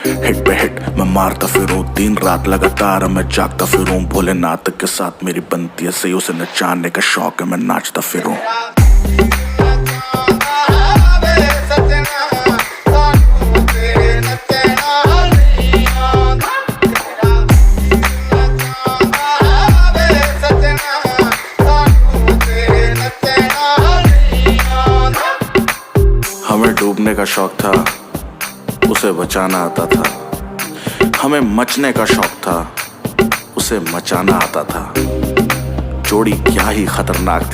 Hit पे hit मैं मारता फिरूं, दिन रात लगातार मैं जागता फिरूं। भोलेनाथ के साथ मेरी बनती है सही, उसे नचाने का शौक है मैं नाचता फिरूं। हमें डूबने का शौक था, उसे बचाना आता था। हमें मचने का शौक था, उसे मचाना आता था। जोड़ी क्या ही खतरनाक थी।